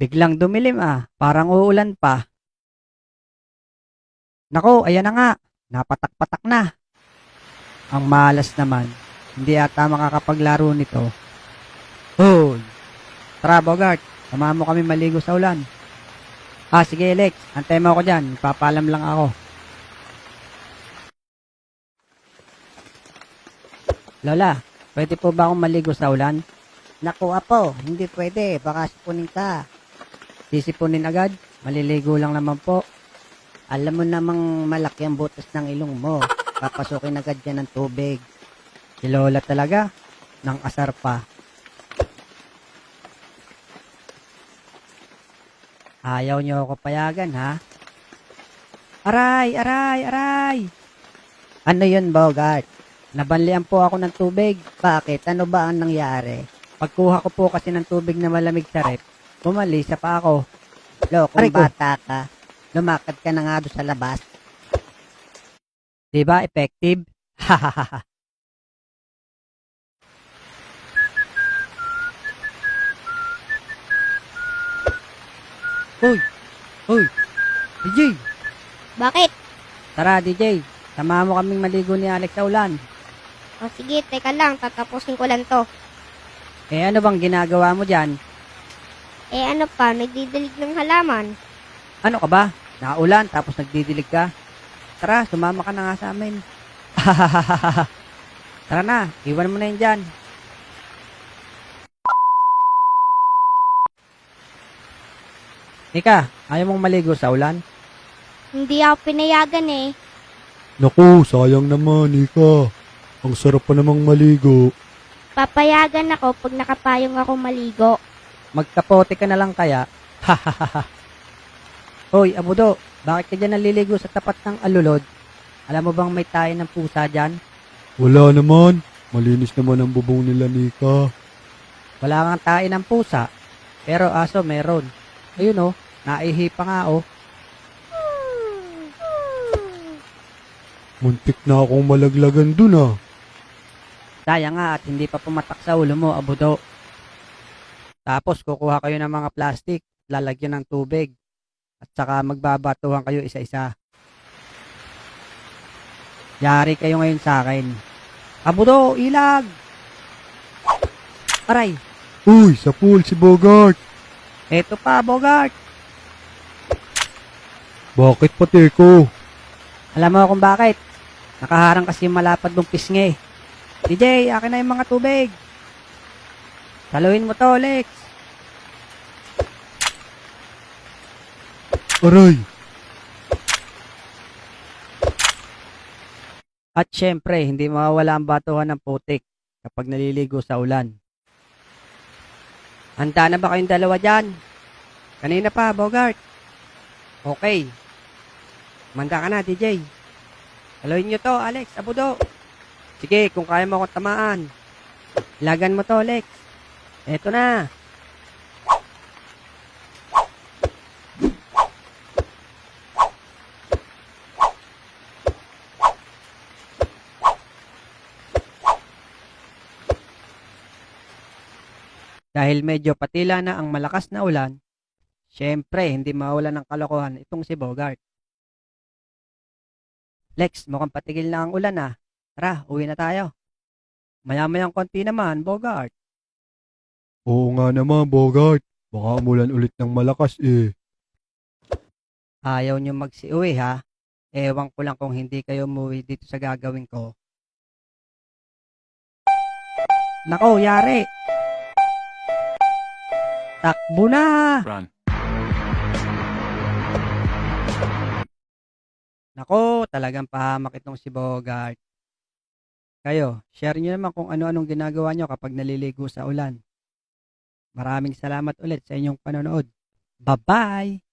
Biglang dumilim parang uulan pa. Nako, ayan na nga, napatak-patak na. Ang malas naman, hindi ata makakapaglaro nito. Hoy, tara Bogart, samahan mo kami maligo sa ulan. Sige Lex, antay mo ako dyan, papalam lang ako. Lola, pwede po ba akong maligo sa ulan? Naku apo, hindi pwede, baka sipunin ka. Sisipunin agad, maliligo lang naman po. Alam mo namang malaki ang butas ng ilong mo. Papasukin agad yan ng tubig. Si Lola talaga, nang asar pa. Ayaw niyo ako payagan ha? Aray, aray, aray! Ano yun, Bogart? Nabanlian po ako ng tubig. Bakit? Ano ba ang nangyari? Pagkuha ko po kasi ng tubig na malamig sa rep, bumalisa pa ako. Lo, kung Aray ko. bata ka, lumakad ka na nga doon sa labas. Diba effective? Hahaha. Hoy! Hoy! DJ! Bakit? Tara DJ, samahan mo kaming maligo ni Alex sa ulan. O sige, teka lang, tatapusin ko lang to. Ano bang ginagawa mo dyan? Ano pa, nagdidilig ng halaman. Ano ka ba? Nakaulan tapos nagdidilig ka? Tara, sumama ka na nga sa amin. Tara na, iwan mo na yun dyan. Ika, ayaw mong maligo sa ulan? Hindi ako pinayagan eh. Naku, sayang naman, Ika. Ang sarap pa namang maligo. Papayagan ako pag nakapayong ako maligo. Magkapote ka na lang kaya? Hoy, Abudo, bakit ka dyan naliligo sa tapat ng alulod? Alam mo bang may tayo ng pusa dyan? Wala naman. Malinis naman ang bubong nila, Nika. Wala kang tayo ng pusa, pero aso meron. Ayun naihi pa nga Muntik na akong malaglagan dun. Sayang nga at hindi pa pumatak sa ulo mo, Abudo. Tapos kukuha kayo ng mga plastic, lalagyan ng tubig, at saka magbabatuhan kayo isa-isa. Yari kayo ngayon sa akin. Abudo, ilag! Aray, Uy, sa pool si Bogart. eto pa, Bogart. Bakit pati ko? Alam mo kung bakit? Nakaharang kasi yung malapad mong pisngi. DJ, akin na yung mga tubig. Saluhin mo to, Lex. Aray, At syempre, hindi mawawala ang batuhan ng putik kapag naliligo sa ulan. Handa na ba kayong dalawa dyan? Kanina pa, Bogart. Okay. Manda ka na, DJ. Saluhin nyo to, Alex, Abudo. Sige, kung kaya mo akong tamaan. Ilagan mo to, Lex. Eto na. Dahil medyo patila na ang malakas na ulan, syempre hindi mawala ng kalokohan itong si Bogart. Lex, mukhang patigil na ang ulan Tara, uwi na tayo. Maya-mayang konti naman, Bogart. oo nga naman, Bogart. Baka umulan ulit ng malakas eh. Ayaw nyo magsiuwi ha? Ewan ko lang kung hindi kayo umuwi dito sa gagawin ko. Nako, yari! Takbo na! Run. Nako, talagang pahamak itong si Bogart. Kayo, share nyo naman kung ano-anong ginagawa nyo kapag naliligo sa ulan. Maraming salamat ulit sa inyong panonood. Bye-bye!